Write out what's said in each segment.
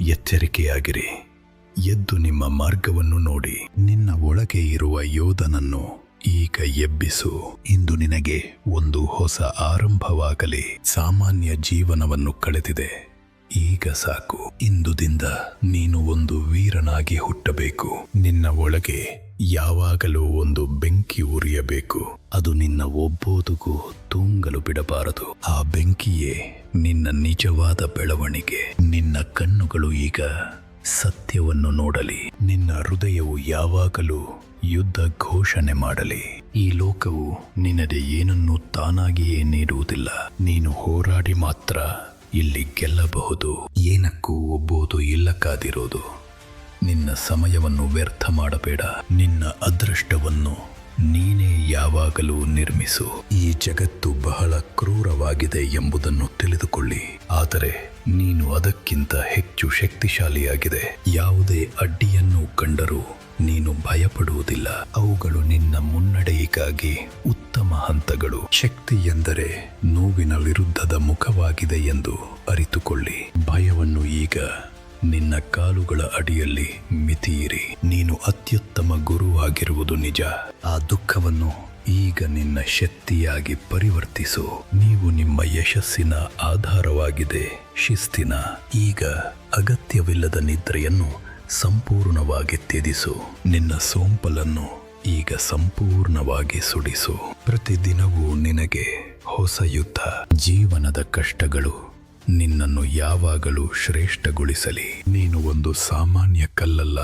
ಎಚ್ಚರಿಕೆಯಾಗಿರಿ. ಎದ್ದು ನಿಮ್ಮ ಮಾರ್ಗವನ್ನು ನೋಡಿ. ನಿನ್ನ ಒಳಗೆ ಇರುವ ಯೋಧನನ್ನು ಈಗ ಎಬ್ಬಿಸು. ಇಂದು ನಿನಗೆ ಒಂದು ಹೊಸ ಆರಂಭವಾಗಲಿ. ಸಾಮಾನ್ಯ ಜೀವನವನ್ನು ಕಳೆದಿದೆ, ಈಗ ಸಾಕು. ಇಂದುದಿಂದ ನೀನು ಒಂದು ವೀರನಾಗಿ ಹುಟ್ಟಬೇಕು. ನಿನ್ನ ಒಳಗೆ ಯಾವಾಗಲೂ ಒಂದು ಬೆಂಕಿ ಉರಿಯಬೇಕು. ಅದು ನಿನ್ನ ಒಬ್ಬೋದುಗೂ ತೂಂಗಲು ಬಿಡಬಾರದು. ಆ ಬೆಂಕಿಯೇ ನಿನ್ನ ನಿಜವಾದ ಬೆಳವಣಿಗೆ. ನಿನ್ನ ಕಣ್ಣುಗಳು ಈಗ ಸತ್ಯವನ್ನು ನೋಡಲಿ. ನಿನ್ನ ಹೃದಯವು ಯಾವಾಗಲೂ ಯುದ್ಧ ಘೋಷಣೆ ಮಾಡಲಿ. ಈ ಲೋಕವು ನಿನಗೆ ಏನನ್ನೂ ತಾನಾಗಿಯೇ ನೀಡುವುದಿಲ್ಲ. ನೀನು ಹೋರಾಡಿ ಮಾತ್ರ ಇಲ್ಲಿ ಗೆಲ್ಲಬಹುದು. ಏನಕ್ಕೂ ಒಬ್ಬೋದು ಇಲ್ಲ ಕಾದಿರೋದು. ನಿನ್ನ ಸಮಯವನ್ನು ವ್ಯರ್ಥ ಮಾಡಬೇಡ. ನಿನ್ನ ಅದೃಷ್ಟವನ್ನು ನೀನೇ ಯಾವಾಗಲೂ ನಿರ್ಮಿಸು. ಈ ಜಗತ್ತು ಬಹಳ ಕ್ರೂರವಾಗಿದೆ ಎಂಬುದನ್ನು ತಿಳಿದುಕೊಳ್ಳಿ, ಆದರೆ ನೀನು ಅದಕ್ಕಿಂತ ಹೆಚ್ಚು ಶಕ್ತಿಶಾಲಿಯಾಗಿದೆ. ಯಾವುದೇ ಅಡ್ಡಿಯನ್ನು ಕಂಡರೂ ನೀನು ಭಯಪಡುವುದಿಲ್ಲ. ಅವುಗಳು ನಿನ್ನ ಮುನ್ನಡೆಯಿಗಾಗಿ ಉತ್ತಮ ಹಂತಗಳು. ಶಕ್ತಿ ಎಂದರೆ ನೋವಿನ ವಿರುದ್ಧದ ಮುಖವಾಗಿದೆ ಎಂದು ಅರಿತುಕೊಳ್ಳಿ. ಭಯವನ್ನು ಈಗ ನಿನ್ನ ಕಾಲುಗಳ ಅಡಿಯಲ್ಲಿ ಮಿತಿಯಿರಿ. ನೀನು ಅತ್ಯುತ್ತಮ ಗುರುವಾಗಿರುವುದು ನಿಜ. ಆ ದುಃಖವನ್ನು ಈಗ ನಿನ್ನ ಶಕ್ತಿಯಾಗಿ ಪರಿವರ್ತಿಸು. ನೀವು ನಿಮ್ಮ ಯಶಸ್ಸಿನ ಆಧಾರವಾಗಿದೆ ಶಿಸ್ತಿನ. ಈಗ ಅಗತ್ಯವಿಲ್ಲದ ನಿದ್ರೆಯನ್ನು ಸಂಪೂರ್ಣವಾಗಿ ತ್ಯಜಿಸು. ನಿನ್ನ ಸೋಂಪಲನ್ನು ಈಗ ಸಂಪೂರ್ಣವಾಗಿ ಸುಡಿಸು. ಪ್ರತಿದಿನವೂ ನಿನಗೆ ಹೊಸ ಯುದ್ಧ. ಜೀವನದ ಕಷ್ಟಗಳು ನಿನ್ನನ್ನು ಯಾವಾಗಲೂ ಶ್ರೇಷ್ಠಗೊಳಿಸಲಿ. ನೀನು ಒಂದು ಸಾಮಾನ್ಯ ಕಲ್ಲಲ್ಲ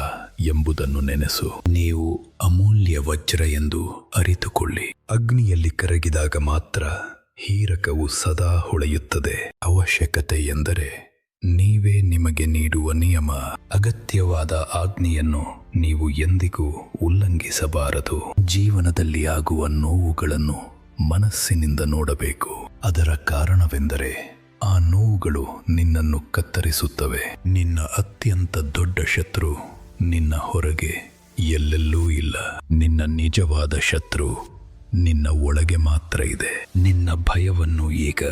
ಎಂಬುದನ್ನು ನೆನೆಸು. ನೀವು ಅಮೂಲ್ಯ ವಜ್ರ ಎಂದು ಅರಿತುಕೊಳ್ಳಿ. ಅಗ್ನಿಯಲ್ಲಿ ಕರಗಿದಾಗ ಮಾತ್ರ ಹೀರಕವು ಸದಾ ಹೊಳೆಯುತ್ತದೆ. ಅವಶ್ಯಕತೆ ಎಂದರೆ ನೀವೇ ನಿಮಗೆ ನೀಡುವ ನಿಯಮ. ಅಗತ್ಯವಾದ ಆಜ್ಞೆಯನ್ನು ನೀವು ಎಂದಿಗೂ ಉಲ್ಲಂಘಿಸಬಾರದು. ಜೀವನದಲ್ಲಿ ಆಗುವ ನೋವುಗಳನ್ನು ಮನಸ್ಸಿನಿಂದ ನೋಡಬೇಕು. ಅದರ ಕಾರಣವೆಂದರೆ ಆ ನೋವುಗಳು ನಿನ್ನನ್ನು ಕತ್ತರಿಸುತ್ತವೆ. ನಿನ್ನ ಅತ್ಯಂತ ದೊಡ್ಡ ಶತ್ರು ನಿನ್ನ ಹೊರಗೆ ಎಲ್ಲೆಲ್ಲೂ ಇಲ್ಲ. ನಿನ್ನ ನಿಜವಾದ ಶತ್ರು ನಿನ್ನ ಒಳಗೆ ಮಾತ್ರ ಇದೆ. ನಿನ್ನ ಭಯವನ್ನು ಈಗ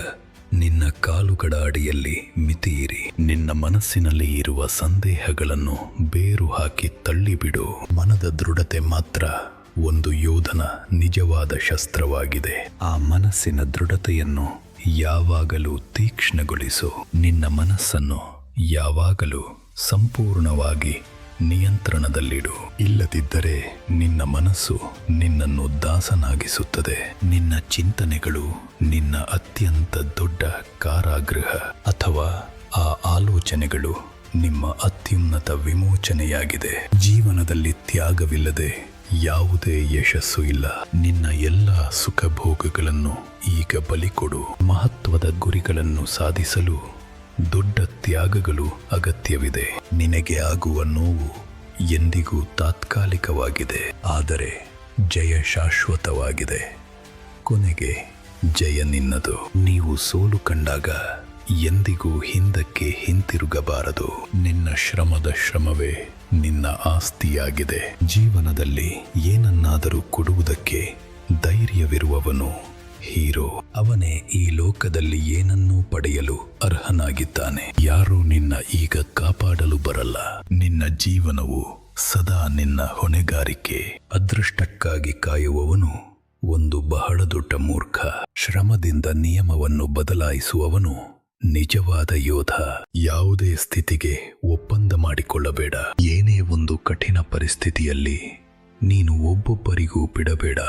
ನಿನ್ನ ಕಾಲುಗಳ ಅಡಿಯಲ್ಲಿ ಮಿತಿಯಿರಿ. ನಿನ್ನ ಮನಸ್ಸಿನಲ್ಲಿ ಇರುವ ಸಂದೇಹಗಳನ್ನು ಬೇರು ಹಾಕಿ ತಳ್ಳಿಬಿಡು. ಮನದ ದೃಢತೆ ಮಾತ್ರ ಒಂದು ಯೋಧನ ನಿಜವಾದ ಶಸ್ತ್ರವಾಗಿದೆ. ಆ ಮನಸ್ಸಿನ ದೃಢತೆಯನ್ನು ಯಾವಾಗಲೂ ತೀಕ್ಷ್ಣಗೊಳಿಸು. ನಿನ್ನ ಮನಸ್ಸನ್ನು ಯಾವಾಗಲೂ ಸಂಪೂರ್ಣವಾಗಿ ನಿಯಂತ್ರಣದಲ್ಲಿಡು. ಇಲ್ಲದಿದ್ದರೆ ನಿನ್ನ ಮನಸ್ಸು ನಿನ್ನನ್ನು ದಾಸನಾಗಿಸುತ್ತದೆ. ನಿನ್ನ ಚಿಂತನೆಗಳು ನಿನ್ನ ಅತ್ಯಂತ ದೊಡ್ಡ ಕಾರಾಗೃಹ, ಅಥವಾ ಆ ಆಲೋಚನೆಗಳು ನಿಮ್ಮ ಅತ್ಯುನ್ನತ ವಿಮೋಚನೆಯಾಗಿದೆ. ಜೀವನದಲ್ಲಿ ತ್ಯಾಗವಿಲ್ಲದೆ ಯಾವುದೇ ಯಶಸ್ಸು ಇಲ್ಲ. ನಿನ್ನ ಎಲ್ಲ ಸುಖಭೋಗಗಳನ್ನು ಈಗ ಬಲಿಕೊಡು. ಮಹತ್ವದ ಗುರಿಗಳನ್ನು ಸಾಧಿಸಲು ದೊಡ್ಡ ತ್ಯಾಗಗಳು ಅಗತ್ಯವಿದೆ. ನಿನಗೆ ಆಗುವ ನೋವು ಎಂದಿಗೂ ತಾತ್ಕಾಲಿಕವಾಗಿದೆ, ಆದರೆ ಜಯ ಶಾಶ್ವತವಾಗಿದೆ. ಕೊನೆಗೆ ಜಯ ನಿನ್ನದು. ನೀವು ಸೋಲು ಕಂಡಾಗ ಎಂದಿಗೂ ಹಿಂದಕ್ಕೆ ಹಿಂತಿರುಗಬಾರದು. ನಿನ್ನ ಶ್ರಮದ ಶ್ರಮವೇ ನಿನ್ನ ಆಸ್ತಿಯಾಗಿದೆ. ಜೀವನದಲ್ಲಿ ಏನನ್ನಾದರೂ ಕೊಡುವುದಕ್ಕೆ ಧೈರ್ಯವಿರುವವನು ಹೀರೋ. ಅವನೇ ಈ ಲೋಕದಲ್ಲಿ ಏನನ್ನೂ ಪಡೆಯಲು ಅರ್ಹನಾಗಿದ್ದಾನೆ. ಯಾರೂ ನಿನ್ನ ಈಗ ಕಾಪಾಡಲು ಬರಲ್ಲ. ನಿನ್ನ ಜೀವನವು ಸದಾ ನಿನ್ನ ಹೊಣೆಗಾರಿಕೆ. ಅದೃಷ್ಟಕ್ಕಾಗಿ ಕಾಯುವವನು ಒಂದು ಬಹಳ ದೊಡ್ಡ ಮೂರ್ಖ. ಶ್ರಮದಿಂದ ನಿಯಮವನ್ನು ಬದಲಾಯಿಸುವವನು ನಿಜವಾದ ಯೋಧ. ಯಾವುದೇ ಸ್ಥಿತಿಗೆ ಒಪ್ಪಂದ ಮಾಡಿಕೊಳ್ಳಬೇಡ. ಏನೇ ಒಂದು ಕಠಿಣ ಪರಿಸ್ಥಿತಿಯಲ್ಲಿ ನೀನು ಒಬ್ಬೊಬ್ಬರಿಗೂ ಬಿಡಬೇಡ.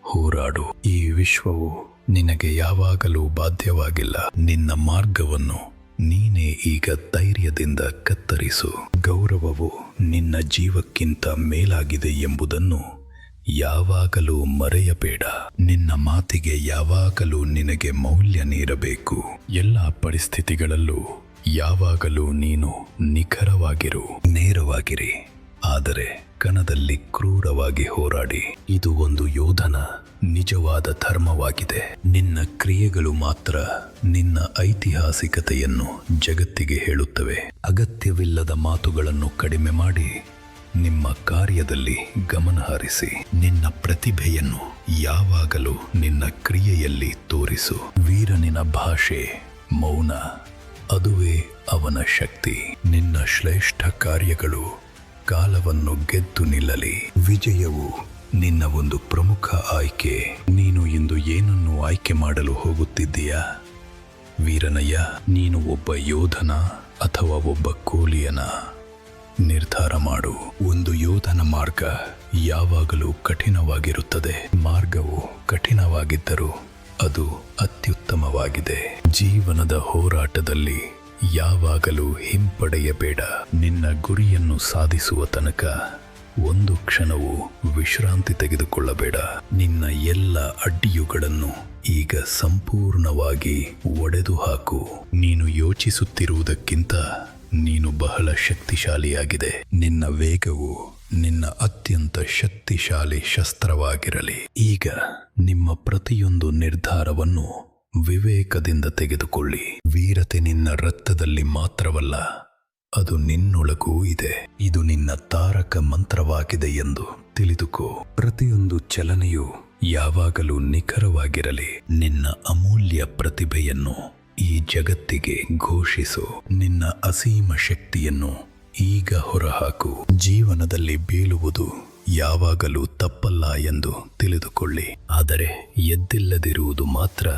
ಹೋರಾಡು. ಈ ವಿಶ್ವವು ನಿನಗೆ ಯಾವಾಗಲೂ ಬಾಧ್ಯವಾಗಿಲ್ಲ. ನಿನ್ನ ಮಾರ್ಗವನ್ನು ನೀನೇ ಈಗ ಧೈರ್ಯದಿಂದ ಕತ್ತರಿಸು. ಗೌರವವು ನಿನ್ನ ಜೀವಕ್ಕಿಂತ ಮೇಲಾಗಿದೆ ಎಂಬುದನ್ನು ಯಾವಾಗಲೂ ಮರೆಯಬೇಡ. ನಿನ್ನ ಮಾತಿಗೆ ಯಾವಾಗಲೂ ನಿನಗೆ ಮೌಲ್ಯ ನೀಡಬೇಕು. ಎಲ್ಲ ಪರಿಸ್ಥಿತಿಗಳಲ್ಲೂ ಯಾವಾಗಲೂ ನೀನು ನಿಖರವಾಗಿರು, ನೇರವಾಗಿರಿ, ಆದರೆ ಕಣದಲ್ಲಿ ಕ್ರೂರವಾಗಿ ಹೋರಾಡಿ. ಇದು ಒಂದು ಯೋಧನ ನಿಜವಾದ ಧರ್ಮವಾಗಿದೆ. ನಿನ್ನ ಕ್ರಿಯೆಗಳು ಮಾತ್ರ ನಿನ್ನ ಐತಿಹಾಸಿಕತೆಯನ್ನು ಜಗತ್ತಿಗೆ ಹೇಳುತ್ತವೆ. ಅಗತ್ಯವಿಲ್ಲದ ಮಾತುಗಳನ್ನು ಕಡಿಮೆ ಮಾಡಿ ನಿಮ್ಮ ಕಾರ್ಯದಲ್ಲಿ ಗಮನ ಹರಿಸಿ. ನಿನ್ನ ಪ್ರತಿಭೆಯನ್ನು ಯಾವಾಗಲೂ ನಿನ್ನ ಕ್ರಿಯೆಯಲ್ಲಿ ತೋರಿಸು. ವೀರನಿನ ಭಾಷೆ ಮೌನ, ಅದುವೇ ಅವನ ಶಕ್ತಿ. ನಿನ್ನ ಶ್ರೇಷ್ಠ ಕಾರ್ಯಗಳು ಕಾಲವನ್ನು ಗೆದ್ದು ನಿಲ್ಲಲಿ. ವಿಜಯವು ನಿನ್ನ ಒಂದು ಪ್ರಮುಖ ಆಯ್ಕೆ. ನೀನು ಇಂದು ಏನನ್ನು ಆಯ್ಕೆ ಮಾಡಲು ಹೋಗುತ್ತಿದ್ದೀಯಾ ವೀರನಯ್ಯ? ನೀನು ಒಬ್ಬ ಯೋಧನ ಅಥವಾ ಒಬ್ಬ ಕೂಲಿಯನ? ನಿರ್ಧಾರ ಮಾಡು. ಒಂದು ಯೋಧನ ಮಾರ್ಗ ಯಾವಾಗಲೂ ಕಠಿಣವಾಗಿರುತ್ತದೆ. ಮಾರ್ಗವು ಕಠಿಣವಾಗಿದ್ದರೂ ಅದು ಅತ್ಯುತ್ತಮವಾಗಿದೆ. ಜೀವನದ ಹೋರಾಟದಲ್ಲಿ ಯಾವಾಗಲೂ ಹಿಂಪಡೆಯಬೇಡ. ನಿನ್ನ ಗುರಿಯನ್ನು ಸಾಧಿಸುವ ತನಕ ಒಂದು ಕ್ಷಣವೂ ವಿಶ್ರಾಂತಿ ತೆಗೆದುಕೊಳ್ಳಬೇಡ. ನಿನ್ನ ಎಲ್ಲ ಅಡ್ಡಿಯುಗಳನ್ನು ಈಗ ಸಂಪೂರ್ಣವಾಗಿ ಒಡೆದು ಹಾಕು. ನೀನು ಯೋಚಿಸುತ್ತಿರುವುದಕ್ಕಿಂತ ನೀನು ಬಹಳ ಶಕ್ತಿಶಾಲಿಯಾಗಿದೆ. ನಿನ್ನ ವೇಗವು ನಿನ್ನ ಅತ್ಯಂತ ಶಕ್ತಿಶಾಲಿ ಶಸ್ತ್ರವಾಗಿರಲಿ. ಈಗ ನಿಮ್ಮ ಪ್ರತಿಯೊಂದು ನಿರ್ಧಾರವನ್ನು ವಿವೇಕದಿಂದ ತೆಗೆದುಕೊಳ್ಳಿ. ವೀರತೆ ನಿನ್ನ ರಕ್ತದಲ್ಲಿ ಮಾತ್ರವಲ್ಲ, ಅದು ನಿನ್ನೊಳಗೂ ಇದೆ. ಇದು ನಿನ್ನ ತಾರಕ ಮಂತ್ರವಾಗಿದೆ ಎಂದು ತಿಳಿದುಕೋ. ಪ್ರತಿಯೊಂದು ಚಲನೆಯು ಯಾವಾಗಲೂ ನಿಖರವಾಗಿರಲಿ. ನಿನ್ನ ಅಮೂಲ್ಯ ಪ್ರತಿಭೆಯನ್ನು ಈ ಜಗತ್ತಿಗೆ ಘೋಷಿಸು. ನಿನ್ನ ಅಸೀಮ ಶಕ್ತಿಯನ್ನು ಈಗ ಹೊರಹಾಕು. ಜೀವನದಲ್ಲಿ ಬೀಳುವುದು ಯಾವಾಗಲೂ ತಪ್ಪಲ್ಲ ಎಂದು ತಿಳಿದುಕೊಳ್ಳಿ. ಆದರೆ ಎದ್ದಿಲ್ಲದಿರುವುದು ಮಾತ್ರ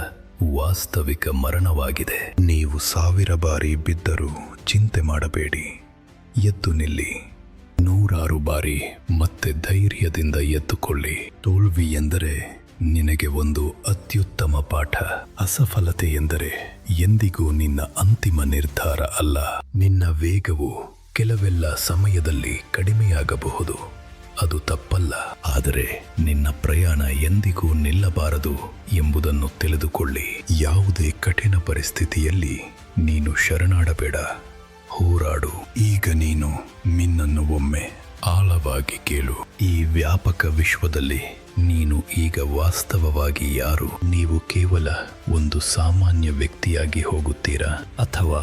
ವಾಸ್ತವಿಕ ಮರಣವಾಗಿದೆ. ನೀವು 1000 ಬಾರಿ ಬಿದ್ದರೂ ಚಿಂತೆ ಮಾಡಬೇಡಿ, ಎದ್ದು ನಿಲ್ಲಿ. 100 ಬಾರಿ ಮತ್ತೆ ಧೈರ್ಯದಿಂದ ಎದ್ದುಕೊಳ್ಳಿ. ತೋಲ್ವಿ ಎಂದರೆ ನಿನಗೆ ಒಂದು ಅತ್ಯುತ್ತಮ ಪಾಠ. ಅಸಫಲತೆ ಎಂದರೆ ಎಂದಿಗೂ ನಿನ್ನ ಅಂತಿಮ ನಿರ್ಧಾರ ಅಲ್ಲ. ನಿನ್ನ ವೇಗವು ಕೆಲವೆಲ್ಲ ಸಮಯದಲ್ಲಿ ಕಡಿಮೆಯಾಗಬಹುದು, ಅದು ತಪ್ಪಲ್ಲ. ಆದರೆ ನಿನ್ನ ಪ್ರಯಾಣ ಎಂದಿಗೂ ನಿಲ್ಲಬಾರದು ಎಂಬುದನ್ನು ತಿಳಿದುಕೊಳ್ಳಿ. ಯಾವುದೇ ಕಠಿಣ ಪರಿಸ್ಥಿತಿಯಲ್ಲಿ ನೀನು ಶರಣಾಡಬೇಡ, ಹೋರಾಡು. ಈಗ ನೀನು ನಿನ್ನನ್ನು ಒಮ್ಮೆ ಆಳವಾಗಿ ಕೇಳು. ಈ ವ್ಯಾಪಕ ವಿಶ್ವದಲ್ಲಿ ನೀನು ಈಗ ವಾಸ್ತವವಾಗಿ ಯಾರು? ನೀವು ಕೇವಲ ಒಂದು ಸಾಮಾನ್ಯ ವ್ಯಕ್ತಿಯಾಗಿ ಹೋಗುತ್ತೀರಾ, ಅಥವಾ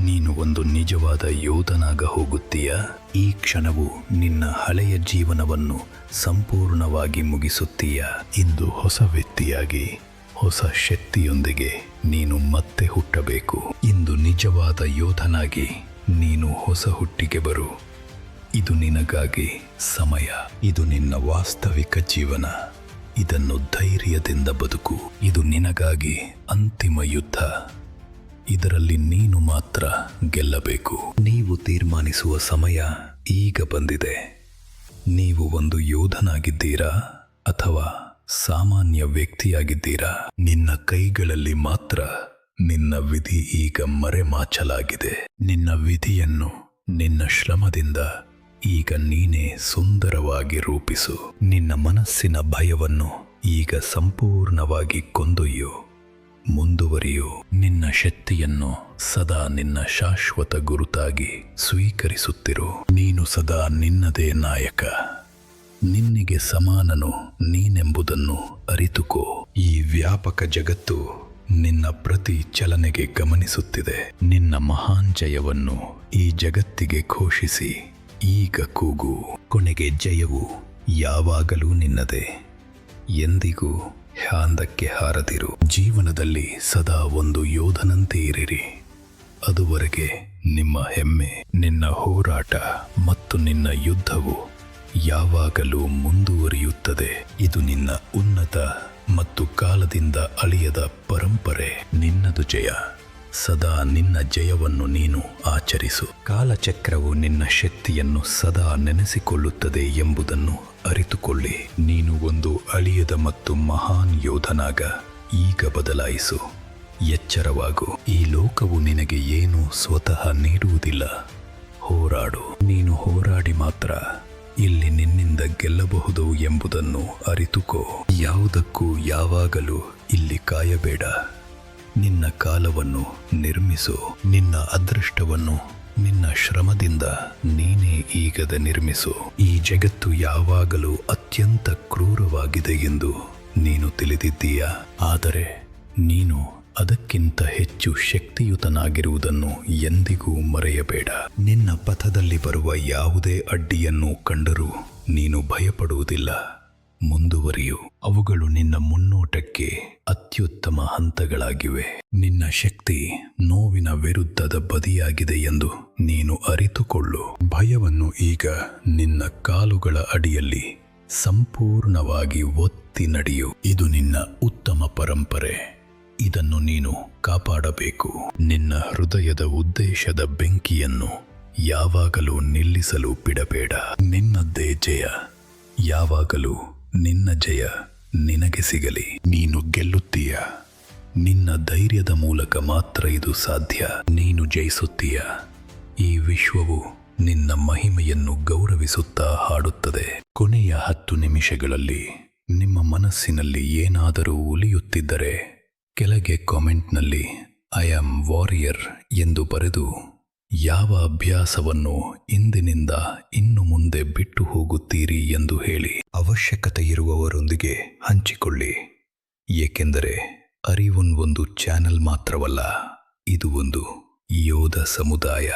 ನೀನು ಒಂದು ನಿಜವಾದ ಯೋಧನಾಗ ಹೋಗುತ್ತೀಯಾ? ಈ ಕ್ಷಣವು ನಿನ್ನ ಹಳೆಯ ಜೀವನವನ್ನು ಸಂಪೂರ್ಣವಾಗಿ ಮುಗಿಸುತ್ತೀಯಾ? ಇಂದು ಹೊಸ ವ್ಯಕ್ತಿಯಾಗಿ ಹೊಸ ಶಕ್ತಿಯೊಂದಿಗೆ ನೀನು ಮತ್ತೆ ಹುಟ್ಟಬೇಕು. ಇಂದು ನಿಜವಾದ ಯೋಧನಾಗಿ ನೀನು ಹೊಸ ಹುಟ್ಟಿಗೆ ಬರು. ಇದು ನಿನಗಾಗಿ ಸಮಯ. ಇದು ನಿನ್ನ ವಾಸ್ತವಿಕ ಜೀವನ. ಇದನ್ನು ಧೈರ್ಯದಿಂದ ಬದುಕು. ಇದು ನಿನಗಾಗಿ ಅಂತಿಮ ಯುದ್ಧ. ಇದರಲ್ಲಿ ನೀನು ಮಾತ್ರ ಗೆಲ್ಲಬೇಕು. ನೀವು ತೀರ್ಮಾನಿಸುವ ಸಮಯ ಈಗ ಬಂದಿದೆ. ನೀವು ಒಂದು ಯೋಧನಾಗಿದ್ದೀರಾ ಅಥವಾ ಸಾಮಾನ್ಯ ವ್ಯಕ್ತಿಯಾಗಿದ್ದೀರಾ? ನಿನ್ನ ಕೈಗಳಲ್ಲಿ ಮಾತ್ರ ನಿನ್ನ ವಿಧಿ ಈಗ ಮರೆಮಾಚಲಾಗಿದೆ. ನಿನ್ನ ವಿಧಿಯನ್ನು ನಿನ್ನ ಶ್ರಮದಿಂದ ಈಗ ನೀನೇ ಸುಂದರವಾಗಿ ರೂಪಿಸು. ನಿನ್ನ ಮನಸ್ಸಿನ ಭಯವನ್ನು ಈಗ ಸಂಪೂರ್ಣವಾಗಿ ಕೊಂದೊಯ್ಯು. ಮುಂದುವರಿಯು. ನಿನ್ನ ಶಕ್ತಿಯನ್ನು ಸದಾ ನಿನ್ನ ಶಾಶ್ವತ ಗುರುತಾಗಿ ಸ್ವೀಕರಿಸುತ್ತಿರು. ನೀನು ಸದಾ ನಿನ್ನದೇ ನಾಯಕ. ನಿನ್ನಿಗೆ ಸಮಾನನು ನೀನೆಂಬುದನ್ನು ಅರಿತುಕೋ. ಈ ವ್ಯಾಪಕ ಜಗತ್ತು ನಿನ್ನ ಪ್ರತಿ ಚಲನೆಗೆ ಗಮನಿಸುತ್ತಿದೆ. ನಿನ್ನ ಮಹಾನ್ ಜಯವನ್ನು ಈ ಜಗತ್ತಿಗೆ ಘೋಷಿಸಿ ಈಗ ಕೂಗು. ಕೊನೆಗೆ ಜಯವು ಯಾವಾಗಲೂ ನಿನ್ನದೇ. ಎಂದಿಗೂ ಹ್ಯಾಂದಕ್ಕೆ ಹಾರದಿರು. ಜೀವನದಲ್ಲಿ ಸದಾ ಒಂದು ಯೋಧನಂತೆ ಇರಿರಿ. ಅದುವರೆಗೆ ನಿಮ್ಮ ಹೆಮ್ಮೆ, ನಿನ್ನ ಹೋರಾಟ ಮತ್ತು ನಿನ್ನ ಯುದ್ಧವು ಯಾವಾಗಲೂ ಮುಂದುವರಿಯುತ್ತದೆ. ಇದು ನಿನ್ನ ಉನ್ನತ ಮತ್ತು ಕಾಲದಿಂದ ಅಳಿಯದ ಪರಂಪರೆ. ನಿನ್ನದು ಜಯ. ಸದಾ ನಿನ್ನ ಜಯವನ್ನು ನೀನು ಆಚರಿಸು. ಕಾಲಚಕ್ರವು ನಿನ್ನ ಶಕ್ತಿಯನ್ನು ಸದಾ ನೆನೆಸಿಕೊಳ್ಳುತ್ತದೆ ಎಂಬುದನ್ನು ಅರಿತುಕೊಳ್ಳಿ. ನೀನು ಒಂದು ಅಳಿಯದ ಮತ್ತು ಮಹಾನ್ ಯೋಧನಾಗ ಈಗ ಬದಲಾಯಿಸು. ಎಚ್ಚರವಾಗು. ಈ ಲೋಕವು ನಿನಗೆ ಏನು ಸ್ವತಃ ನೀಡುವುದಿಲ್ಲ. ಹೋರಾಡು. ನೀನು ಹೋರಾಡಿ ಮಾತ್ರ ಇಲ್ಲಿ ನಿನ್ನಿಂದ ಗೆಲ್ಲಬಹುದು ಎಂಬುದನ್ನು ಅರಿತುಕೋ. ಯಾವುದಕ್ಕೂ ಯಾವಾಗಲೂ ಇಲ್ಲಿ ಕಾಯಬೇಡ. ನಿನ್ನ ಕಾಲವನ್ನು ನಿರ್ಮಿಸು. ನಿನ್ನ ಅದೃಷ್ಟವನ್ನು ನಿನ್ನ ಶ್ರಮದಿಂದ ನೀನೇ ಈಗದ ನಿರ್ಮಿಸು. ಈ ಜಗತ್ತು ಯಾವಾಗಲೂ ಅತ್ಯಂತ ಕ್ರೂರವಾಗಿದೆ ಎಂದು ನೀನು ತಿಳಿದಿದ್ದೀಯಾ? ಆದರೆ ನೀನು ಅದಕ್ಕಿಂತ ಹೆಚ್ಚು ಶಕ್ತಿಯುತನಾಗಿರುವುದನ್ನು ಎಂದಿಗೂ ಮರೆಯಬೇಡ. ನಿನ್ನ ಪಥದಲ್ಲಿ ಬರುವ ಯಾವುದೇ ಅಡ್ಡಿಯನ್ನು ಕಂಡರೂ ನೀನು ಭಯಪಡುವುದಿಲ್ಲ. ಮುಂದುವರಿಯು. ಅವುಗಳು ನಿನ್ನ ಮುನ್ನೋಟಕ್ಕೆ ಅತ್ಯುತ್ತಮ ಹಂತಗಳಾಗಿವೆ. ನಿನ್ನ ಶಕ್ತಿ ನೋವಿನ ವಿರುದ್ಧದ ಬದಿಯಾಗಿದೆ ಎಂದು ನೀನು ಅರಿತುಕೊಳ್ಳು. ಭಯವನ್ನು ಈಗ ನಿನ್ನ ಕಾಲುಗಳ ಅಡಿಯಲ್ಲಿ ಸಂಪೂರ್ಣವಾಗಿ ಒತ್ತಿ ನಡೆಯು. ಇದು ನಿನ್ನ ಉತ್ತಮ ಪರಂಪರೆ. ಇದನ್ನು ನೀನು ಕಾಪಾಡಬೇಕು. ನಿನ್ನ ಹೃದಯದ ಉದ್ದೇಶದ ಬೆಂಕಿಯನ್ನು ಯಾವಾಗಲೂ ನಿಲ್ಲಿಸಲು ಬಿಡಬೇಡ. ನಿನ್ನದ್ದೇ ಜಯ. ಯಾವಾಗಲೂ ನಿನ್ನ ಜಯ ನಿನಗೆ ಸಿಗಲಿ. ನೀನು ಗೆಲ್ಲುತ್ತೀಯ. ನಿನ್ನ ಧೈರ್ಯದ ಮೂಲಕ ಮಾತ್ರ ಇದು ಸಾಧ್ಯ. ನೀನು ಜಯಿಸುತ್ತೀಯ. ಈ ವಿಶ್ವವು ನಿನ್ನ ಮಹಿಮೆಯನ್ನು ಗೌರವಿಸುತ್ತಾ ಹಾಡುತ್ತದೆ. ಕೊನೆಯ 10 ನಿಮಿಷಗಳಲ್ಲಿ ನಿಮ್ಮ ಮನಸ್ಸಿನಲ್ಲಿ ಏನಾದರೂ ಉಳಿಯುತ್ತಿದ್ದರೆ ಕೆಳಗೆ ಕಾಮೆಂಟ್ನಲ್ಲಿ ಐ ಆಮ್ ವಾರಿಯರ್ ಎಂದು ಬರೆದು ಯಾವ ಅಭ್ಯಾಸವನ್ನು ಇಂದಿನಿಂದ ಇನ್ನು ಮುಂದೆ ಬಿಟ್ಟು ಹೋಗುತ್ತೀರಿ ಎಂದು ಹೇಳಿ. ಅವಶ್ಯಕತೆ ಇರುವವರೊಂದಿಗೆ ಹಂಚಿಕೊಳ್ಳಿ. ಏಕೆಂದರೆ ಅರಿವೊನ್ ಒಂದು ಚಾನೆಲ್ ಮಾತ್ರವಲ್ಲ, ಇದು ಒಂದು ಯೋಧ ಸಮುದಾಯ.